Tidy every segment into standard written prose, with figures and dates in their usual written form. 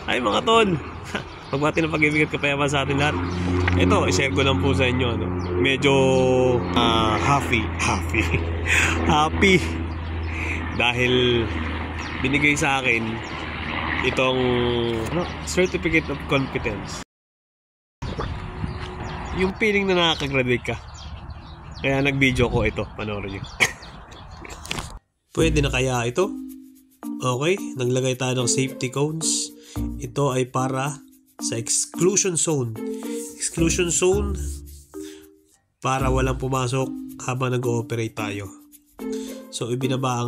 Ay mga tol, pagbati ng pag-ibig at kapayaman sa atin lahat. Ito, i-share ko lang po sa inyo, no? Medyo happy dahil binigay sa akin itong certificate of competence. Yung feeling na nakaka-graduate ka. Kaya nag-video ko ito, panoorin nyo. Pwede na kaya ito? Okay, naglagay tayo ng safety cones. Ito ay para sa exclusion zone. Exclusion zone para walang pumasok habang nag-ooperate tayo. So ibinaba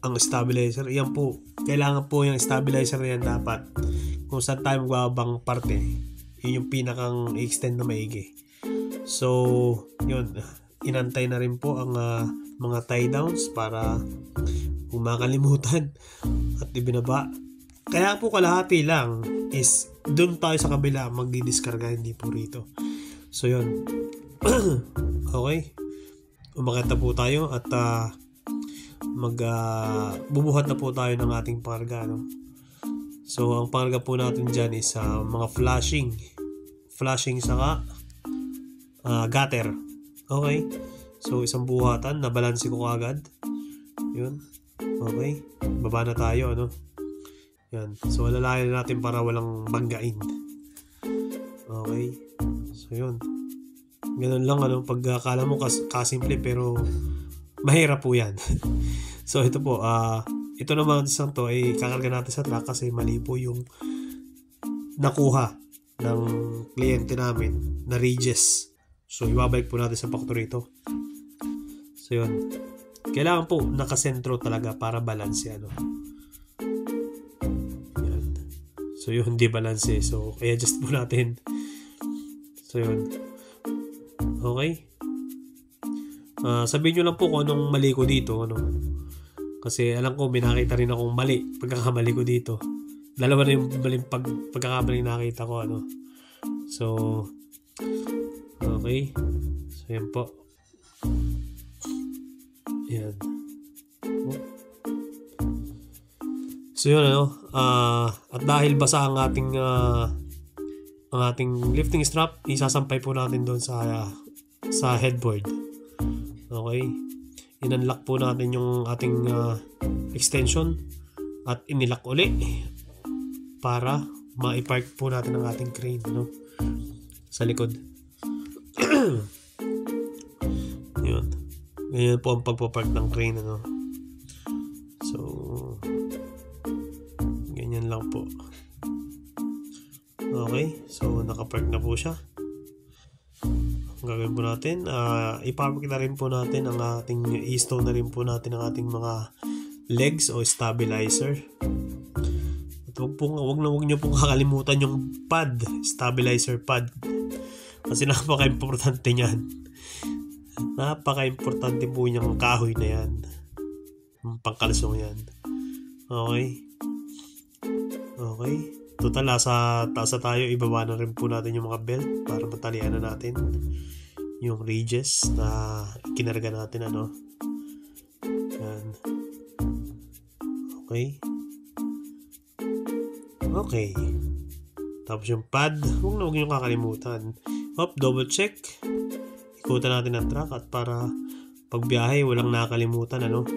ang stabilizer. Yan po, kailangan po yung stabilizer yan dapat. Kung saan tayo magbabang parte, yun yung pinakang extend na maigi. So yun, inantay na rin po ang mga tie downs para kung makalimutan at ibinaba. Kaya po kalahati lang is doon tayo sa kabila magdidiskarga, hindi po rito. So yun. Okay, umakyat na po tayo at bubuhat na po tayo ng ating pangarga, no? So ang pangarga po natin dyan is mga flashing saka gutter. Okay, so isang buhatan, nabalansi ko agad. Yun. Okay, baba na tayo, ano? Yan. So alalayan natin para walang banggain. Okay, so yun. Ganun lang, ano, pagkakala mo kasimple pero mahirap po yan. So ito po, ito naman isang to ay kakarga natin sa truck kasi mali po yung nakuha ng kliyente namin na Regis. So ibabalik po natin sa factory ito. So yun, kailangan po nakasentro talaga para balance, ano. Yan. So yun, hindi balance, so kaya adjust po natin. So yun, okay. Sabihin nyo lang po kung anong mali ko dito, ano. Kasi alam ko may nakita rin akong mali pagkakamali ko dito. Dalawa na yung maling pagkakamali nakita ko, ano. So okay, so yan po. Yan. So yun, ano, at dahil basa ang ating lifting strap, isasampay po natin doon sa headboard. Okay, in-unlock po natin yung ating extension at inilock uli para ma-park po natin ang ating crane, ano, sa likod. Yun, ganyan po ang pagpapark ng crane, ano. So ganyan lang po. Okay, so nakapark na po siya. Ang gagawin po natin, ipapark na rin po natin ang ating i-stone na rin po natin ang ating mga legs o stabilizer. At wag nyo pong kakalimutan yung pad, stabilizer pad, kasi napaka-importante niyan. Napaka-importante po yung kahoy na yan, pangkalsong yan. Okay, total nasa taas tayo, ibaba na rin po natin yung mga belt para matalian na natin yung ridges na kinarga natin, ano. Yan. Okay, tapos yung pad, huwag nyo kakalimutan. Double check, ikutan natin ang truck at para pagbiyahe walang nakalimutan, ano.